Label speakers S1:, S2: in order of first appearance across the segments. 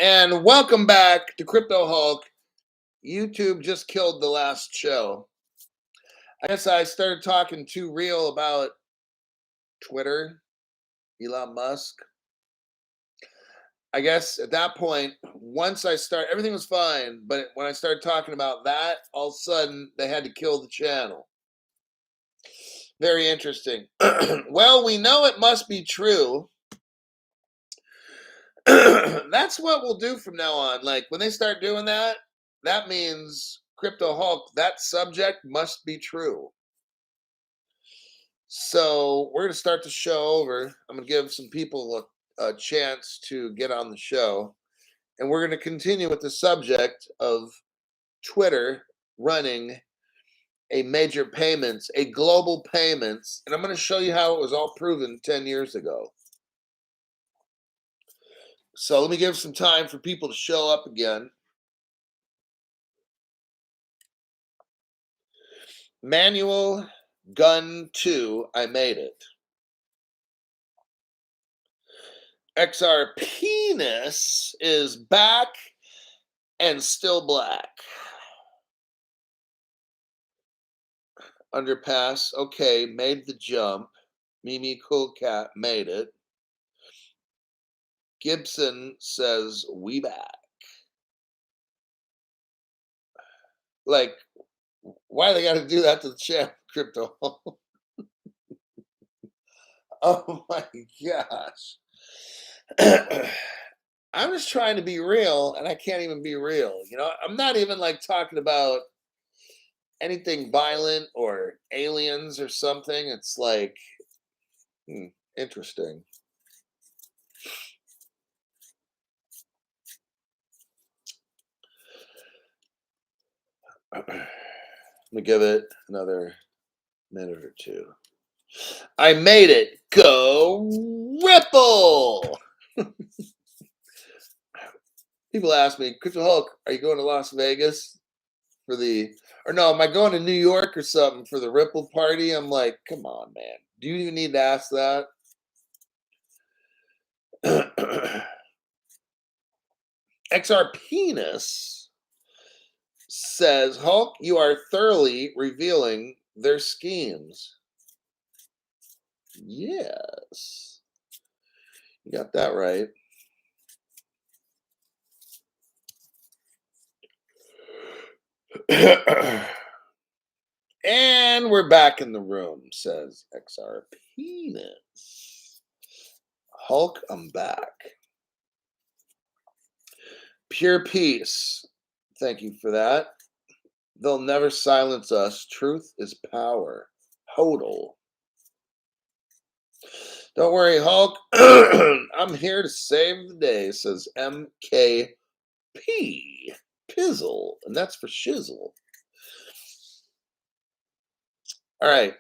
S1: And welcome back to Crypto Hulk. YouTube just killed the last show. I guess I started talking too real about Twitter, Elon Musk. I guess at that point, once I start, everything was fine. But when I started talking about that, all of a sudden they had to kill the channel. Very interesting. Well, we know it must be true. That's what we'll do from now on. Like when they start doing that, that means Crypto Hulk, that subject must be true. So we're going to start the show over. I'm going to give some people a chance to get on the show. And we're going to continue with the subject of Twitter running a major payments, a global payments. And I'm going to show you how it was all proven 10 years ago. So let me give some time for people to show up again. Manual Gun 2, I made it. XR Penis is back and still black. Underpass, okay, made the jump. Mimi Cool Cat made it. Gibson says, we back. Like, why they got to do that to the channel, Crypto? Oh my gosh. I'm just trying to be real, and I can't even be real. You know, I'm not even like talking about anything violent or aliens or something. It's like, interesting. Let me give it another minute or two. I made it. Go Ripple! People ask me, Crypto Hulk, are you going to Las Vegas for the, or no, am I going to New York or something for the Ripple party? I'm like, come on, man. Do you even need to ask that? XR Penis says, Hulk, you are thoroughly revealing their schemes. Yes. You got that right. And we're back in the room, says XR Penis. Hulk, I'm back. Pure peace. Thank you for that. They'll never silence us. Truth is power. Hodl. Don't worry, Hulk. I'm here to save the day, says MKP. Pizzle. And that's for shizzle. All right.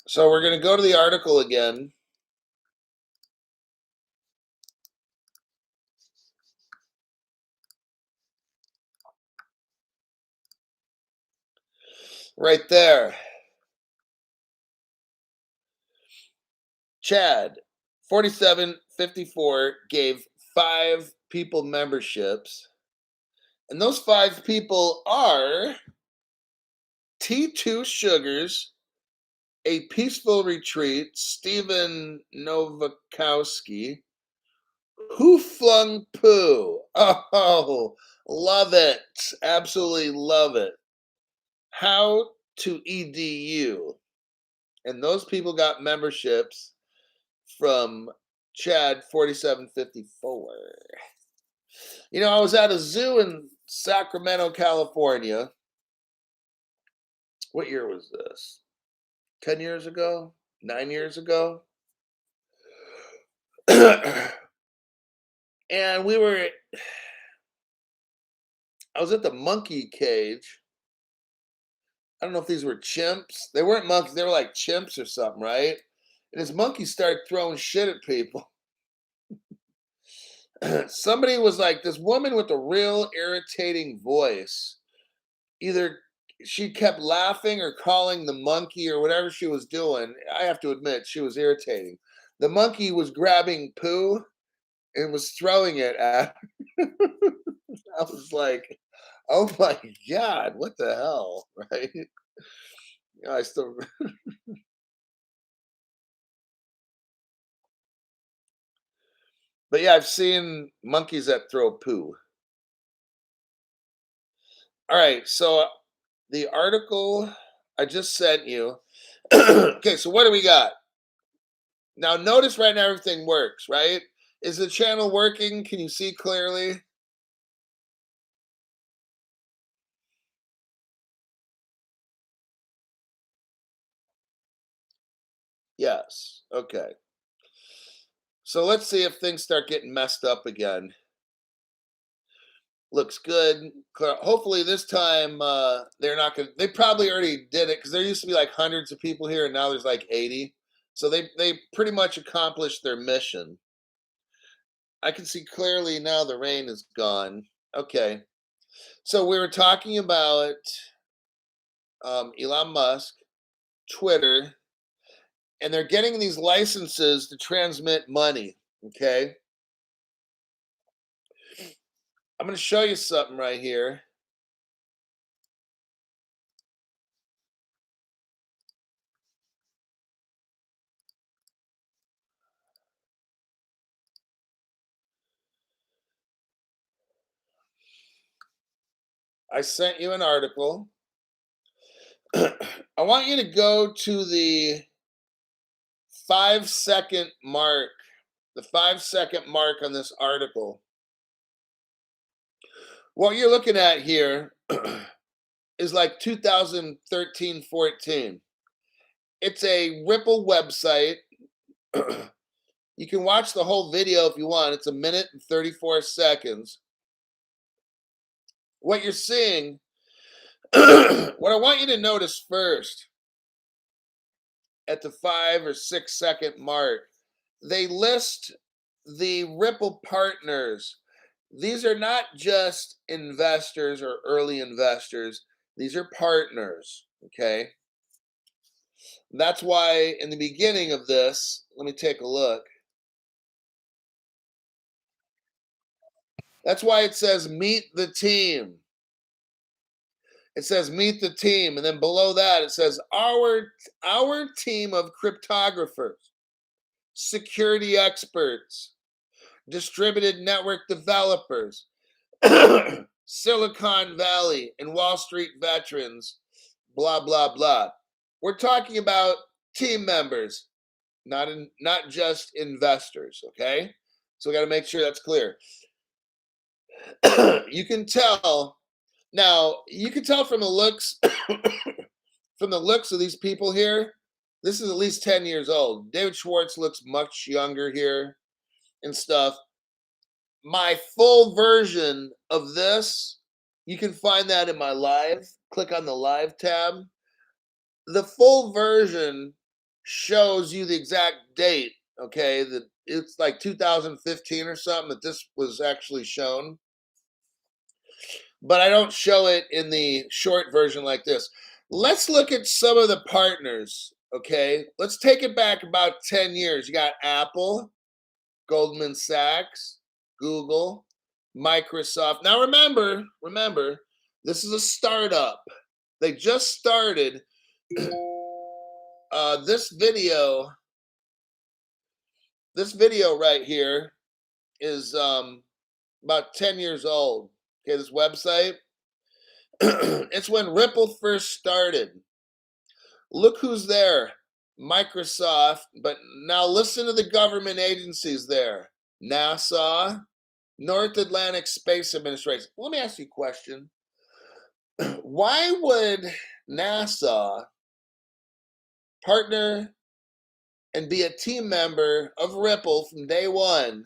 S1: So we're going to go to the article again. Right there. Chad, 4754, gave 5 people memberships. And those 5 people are T2 Sugars, A Peaceful Retreat, Stephen Novakowski, Who Flung Poo. Oh, love it. Absolutely love it. How to EDU. And those people got memberships from Chad 4754. You know, I was at a zoo in Sacramento, California. What year was this? 10 years ago? 9 years ago? And I was at the monkey cage. I don't know if these were chimps. They weren't monkeys, they were like chimps or something, right? And this monkey started throwing shit at people. Somebody was like, this woman with a real irritating voice. Either she kept laughing or calling the monkey or whatever she was doing. I have to admit, she was irritating. The monkey was grabbing poo and was throwing it at I was like, "Oh my god, what the hell?" Right? Yeah, I still but yeah, I've seen monkeys that throw poo. Alright, so the article I just sent you okay, so what do we got? Now notice right now everything works, right? Is the channel working? Can you see clearly? Yes. Okay. So let's see if things start getting messed up again. Looks good. Hopefully this time they're not gonna. They probably already did it because there used to be like hundreds of people here, and now there's like 80. So they pretty much accomplished their mission. I can see clearly now the rain is gone. Okay. So we were talking about Elon Musk, Twitter, and they're getting these licenses to transmit money. Okay. I'm going to show you something right here. I sent you an article. I want you to go to the 5 second mark, the 5 second mark on this article. What you're looking at here is like 2013, 14. It's a Ripple website. You can watch the whole video if you want. It's 1 minute and 34 seconds. What you're seeing, what I want you to notice first at the 5 or 6 second mark, they list the Ripple partners. These are not just investors or early investors, these are partners. Okay. That's why in the beginning of this, let me take a look. That's why it says meet the team. It says meet the team, and then below that it says our team of cryptographers, security experts, distributed network developers, Silicon Valley and Wall Street veterans, blah blah blah. We're talking about team members, not just investors. Okay, so we got to make sure that's clear. You can tell now. You can tell from the looks from the looks of these people here. This is at least 10 years old. David Schwartz looks much younger here and stuff. My full version of this, you can find that in my live. Click on the live tab. The full version shows you the exact date. Okay, that it's like 2015 or something that this was actually shown, but I don't show it in the short version like this. Let's look at some of the partners. Okay, let's take it back about 10 years. You got Apple, Goldman Sachs, Google, Microsoft. Now remember, this is a startup. They just started. This video, right here is about 10 years old. Okay, this website. It's when Ripple first started. Look who's there. Microsoft, but now listen to the government agencies there. NASA, North Atlantic Space Administration. Let me ask you a question. Why would NASA partner and be a team member of Ripple from day one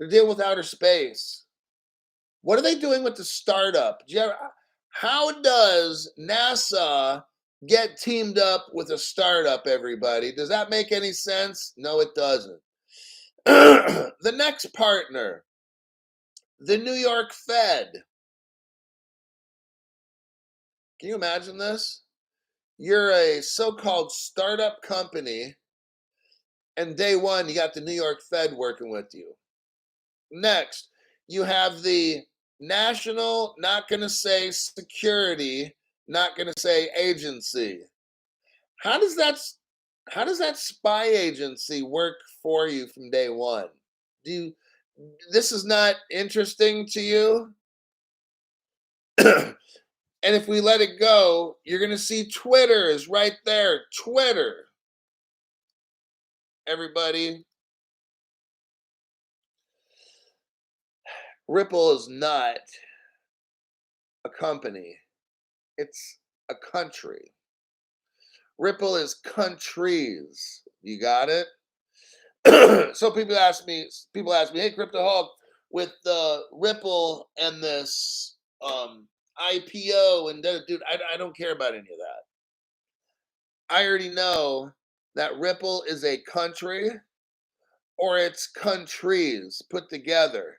S1: to deal with outer space? What are they doing with the startup? How does NASA get teamed up with a startup, everybody? Does that make any sense? No, it doesn't. The next partner, the New York Fed. Can you imagine this? You're a so-called startup company, and day one, you got the New York Fed working with you. Next, you have the national, not going to say security, not going to say agency. How does that how does that spy agency work for you from day one? Do you, this is not interesting to you? And if we let it go, you're going to see Twitter is right there. Twitter. Everybody, Ripple is not a company. It's a country. Ripple is countries. You got it? So people ask me, hey, Crypto Hulk, with the Ripple and this IPO and dude, I don't care about any of that. I already know that Ripple is a country or it's countries put together.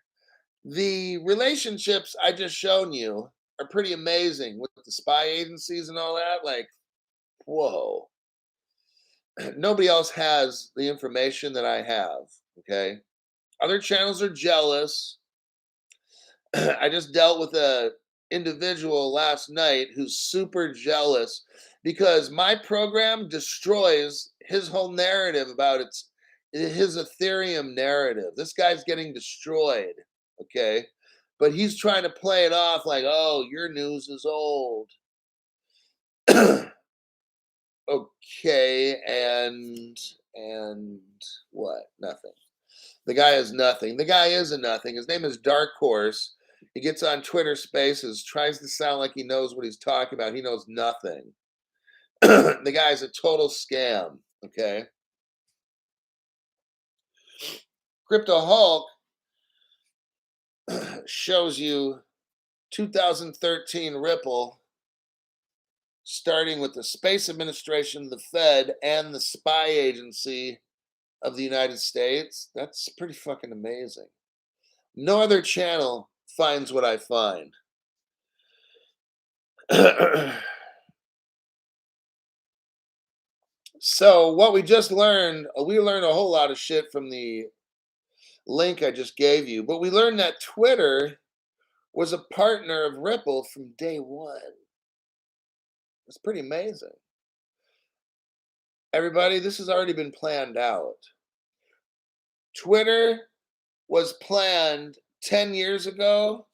S1: The relationships I just shown you are pretty amazing with the spy agencies and all that. Like, whoa. Nobody else has the information that I have. Okay. Other channels are jealous. I just dealt with a individual last night who's super jealous because my program destroys his whole narrative about his Ethereum narrative. This guy's getting destroyed, okay? But he's trying to play it off like, "Oh, your news is old." Okay, and what? Nothing. The guy is nothing. The guy is a nothing. His name is Dark Horse. He gets on Twitter Spaces, tries to sound like he knows what he's talking about. He knows nothing. The guy's a total scam. Okay. Crypto Hulk shows you 2013 Ripple, starting with the Space Administration, the Fed, and the spy agency of the United States. That's pretty fucking amazing. No other channel finds what I find. So what we just learned, we learned a whole lot of shit from the link I just gave you, but we learned that Twitter was a partner of Ripple from day one. It's pretty amazing. Everybody, this has already been planned out. Twitter was planned 10 years ago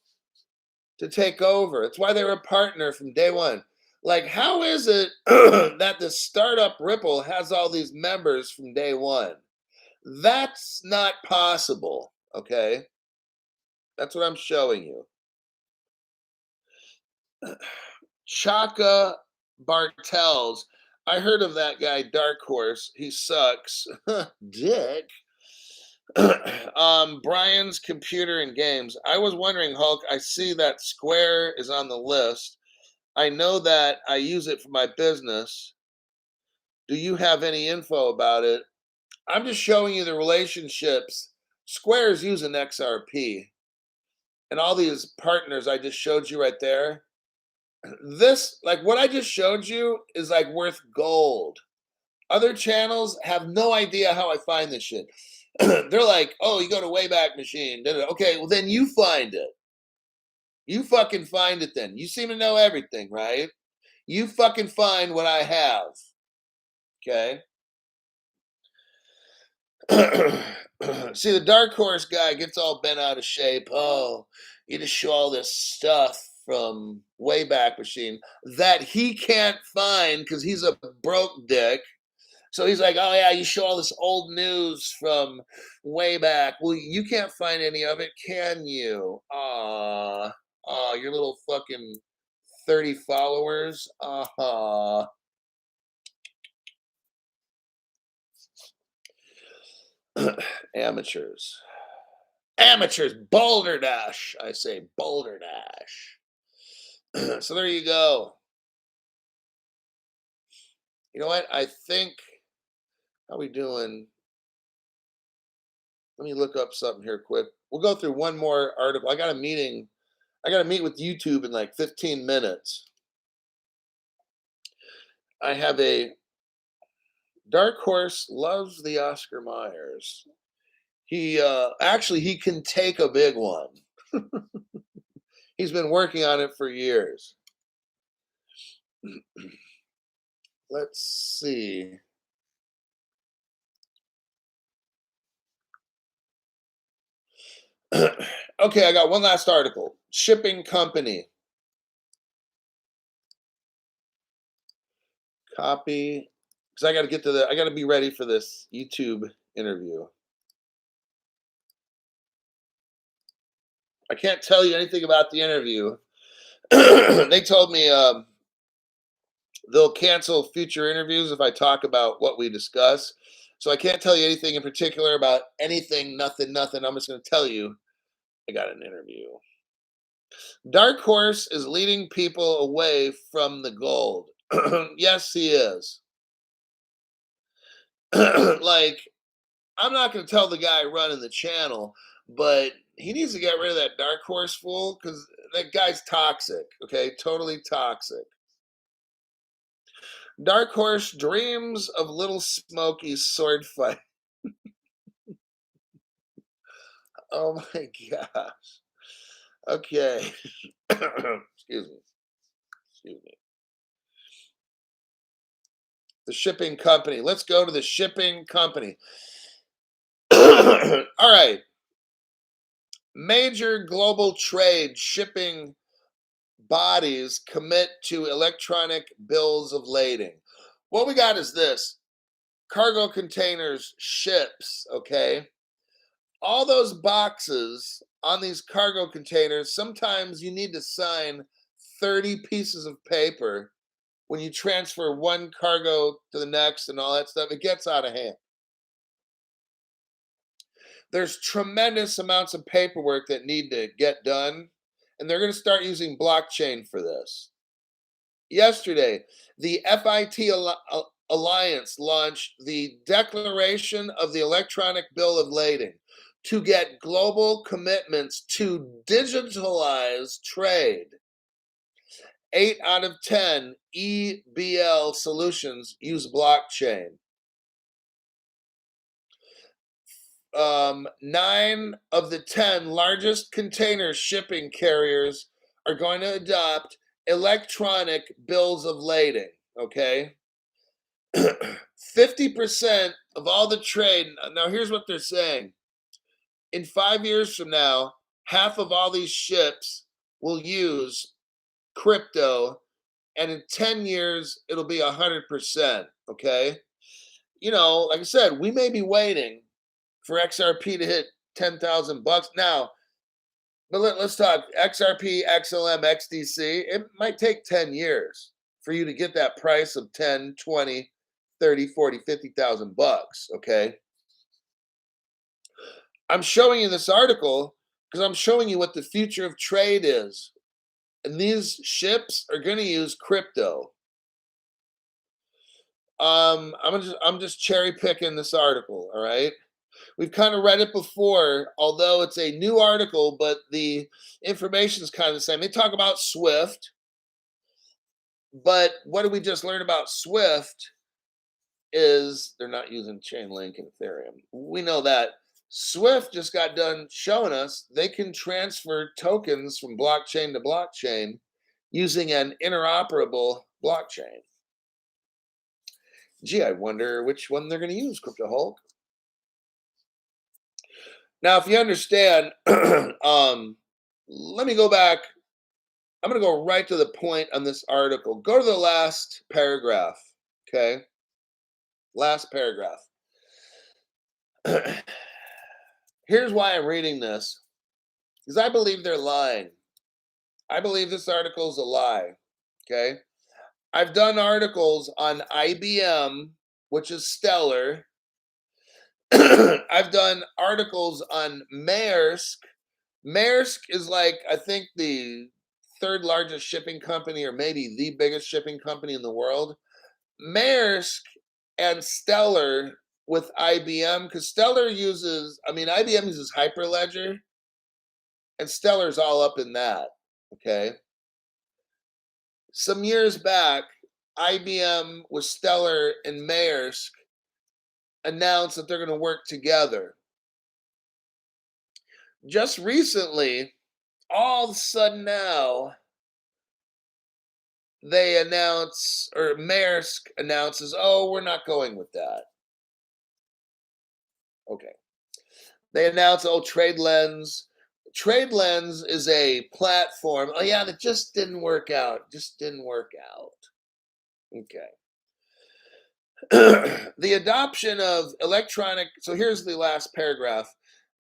S1: to take over. It's why they were a partner from day one. Like, how is it that the startup Ripple has all these members from day one? That's not possible, okay? That's what I'm showing you. Chaka Bartels. I heard of that guy, Dark Horse. He sucks. Dick. Brian's Computer and Games. I was wondering, Hulk, I see that Square is on the list. I know that I use it for my business. Do you have any info about it? I'm just showing you the relationships. Square is using XRP. And all these partners I just showed you right there. This, like what I just showed you, is like worth gold. Other channels have no idea how I find this shit. They're like, oh, you go to Wayback Machine. Okay, well, then you find it. You fucking find it then. You seem to know everything, right? You fucking find what I have. Okay? See, the Dark Horse guy gets all bent out of shape. Oh, you just show all this stuff from Wayback Machine that he can't find because he's a broke dick. So he's like, oh, yeah, you show all this old news from way back. Well, you can't find any of it, can you? Aw, your little fucking 30 followers. Amateurs. Amateurs. Boulder Dash. I say Boulder Dash. So there you go. You know what? I think, how we doing? Let me look up something here quick. We'll go through one more article. I got a meeting. I got to meet with YouTube in like 15 minutes. I have a Dark Horse loves the Oscar Myers. He actually he can take a big one. He's been working on it for years. Let's see. Okay, I got one last article. Shipping company. Copy. Because I got to get to I got to be ready for this YouTube interview. I can't tell you anything about the interview. They told me they'll cancel future interviews if I talk about what we discuss. So I can't tell you anything in particular about anything, nothing. I'm just going to tell you I got an interview. Dark Horse is leading people away from the gold. Yes, he is. Like, I'm not going to tell the guy running the channel, but he needs to get rid of that Dark Horse fool because that guy's toxic. Okay, totally toxic. Dark Horse dreams of Little Smokey's sword fight. Oh my gosh. Okay. Excuse me. Excuse me. The shipping company. Let's go to the shipping company. All right. Major global trade shipping bodies commit to electronic bills of lading. What we got is this: cargo containers, ships, okay? All those boxes on these cargo containers, sometimes you need to sign 30 pieces of paper when you transfer one cargo to the next and all that stuff. It gets out of hand. There's tremendous amounts of paperwork that need to get done, and they're going to start using blockchain for this. Yesterday, the FIT Alliance launched the Declaration of the Electronic Bill of Lading to get global commitments to digitalize trade. 8 out of 10 EBL solutions use blockchain. 9 of the 10 largest container shipping carriers are going to adopt electronic bills of lading, okay? 50% of all the trade, now here's what they're saying. In 5 years from now, half of all these ships will use crypto, and in 10 years, it'll be 100%, okay? You know, like I said, we may be waiting for XRP to hit 10,000 bucks now. But let's talk XRP, XLM, XDC. It might take 10 years for you to get that price of 10, 20, 30, 40, 50,000 bucks, okay? I'm showing you this article because I'm showing you what the future of trade is. And these ships are going to use crypto. I'm just cherry picking this article, all right? We've kind of read it before, although it's a new article, but the information is kind of the same. They talk about Swift, but what did we just learn about Swift is they're not using Chainlink and Ethereum. We know that. Swift just got done showing us they can transfer tokens from blockchain to blockchain using an interoperable blockchain. Gee, I wonder which one they're going to use, Crypto Hulk. Now, if you understand, let me go back. I'm going to go right to the point on this article. Go to the last paragraph, okay? Last paragraph. Here's why I'm reading this, because I believe they're lying. I believe this article is a lie, okay? I've done articles on IBM, which is Stellar. I've done articles on Maersk. Maersk is like, I think, the third largest shipping company, or maybe the biggest shipping company in the world. Maersk and Stellar with IBM, because Stellar uses, IBM uses Hyperledger, and Stellar's all up in that, okay? Some years back, IBM with Stellar and Maersk announced that they're going to work together. just recently, all of a sudden now, they announce, or Maersk announces, oh, we're not going with that. Okay. They announce, oh, TradeLens. TradeLens is a platform. Oh, yeah, that just didn't work out. Just didn't work out. Okay. The adoption of electronic, so here's the last paragraph.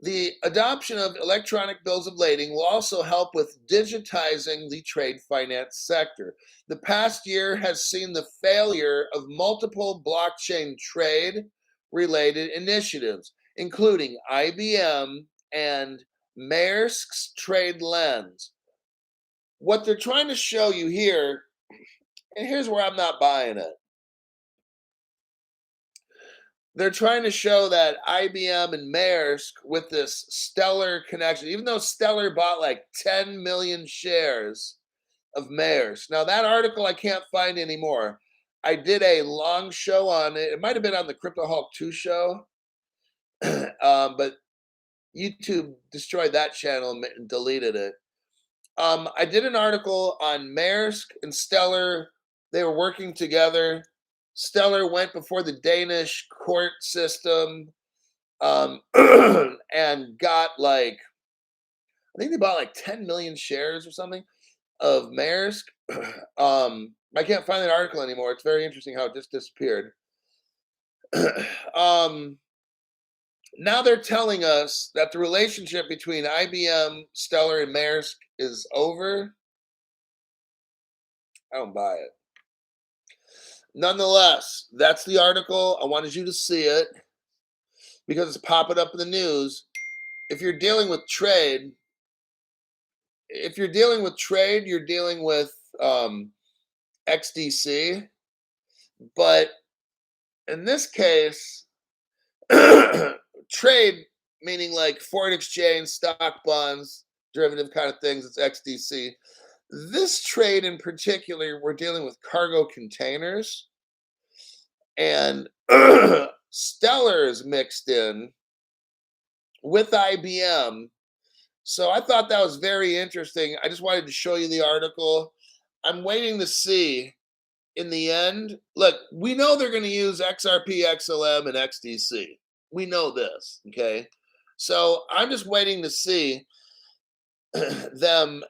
S1: The adoption of electronic bills of lading will also help with digitizing the trade finance sector. The past year has seen the failure of multiple blockchain trade related initiatives, including IBM and Maersk's TradeLens. What they're trying to show you here, and here's where I'm not buying it. They're trying to show that IBM and Maersk with this Stellar connection, even though Stellar bought like 10 million shares of Maersk. Now, that article I can't find anymore. I did a long show on it. It might have been on the Crypto Hulk 2 show, but YouTube destroyed that channel and deleted it. I did an article on Maersk and Stellar. They were working together. Stellar went before the Danish court system and got like, I think they bought like 10 million shares or something of Maersk. I can't find that article anymore. It's very interesting how it just disappeared. Now they're telling us that the relationship between IBM, Stellar, and Maersk is over. I don't buy it. Nonetheless, that's the article. I wanted you to see it because it's popping up in the news. If you're dealing with trade, you're dealing with XDC. But in this case, trade, meaning like foreign exchange, stock, bonds, derivative kind of things, it's XDC. This trade in particular, we're dealing with cargo containers, and Stellar is mixed in with IBM. So I thought that was very interesting. I just wanted to show you the article. I'm waiting to see in the end. Look, we know they're going to use XRP, XLM, and XDC. We know this, okay? So I'm just waiting to see them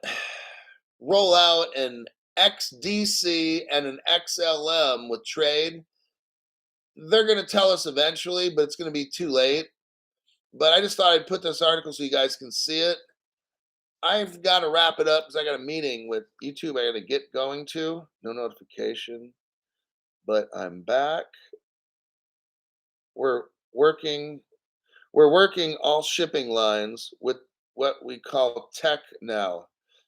S1: roll out an XDC and an XLM with trade. They're going to tell us eventually, but it's going to be too late. But I just thought I'd put this article so you guys can see it. I've got to wrap it up because I got a meeting with YouTube I got to get going to. No notification, but I'm back. We're working all shipping lines with what we call tech now.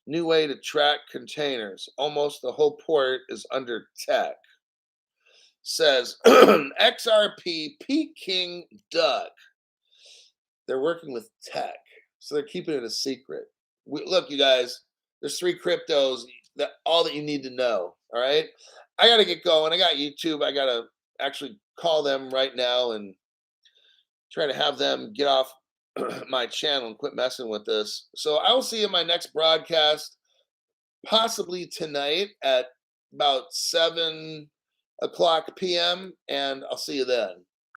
S1: New way to track containers. Almost the whole port is under tech. Says XRP Peking Duck. They're working with tech, so they're keeping it a secret. Look, you guys, there's 3 cryptos that all that you need to know. All right, I got to get going. I got YouTube. I got to actually call them right now and try to have them get off my channel and quit messing with this. So I will see you in my next broadcast, possibly tonight at about 7 o'clock p.m. and I'll see you then.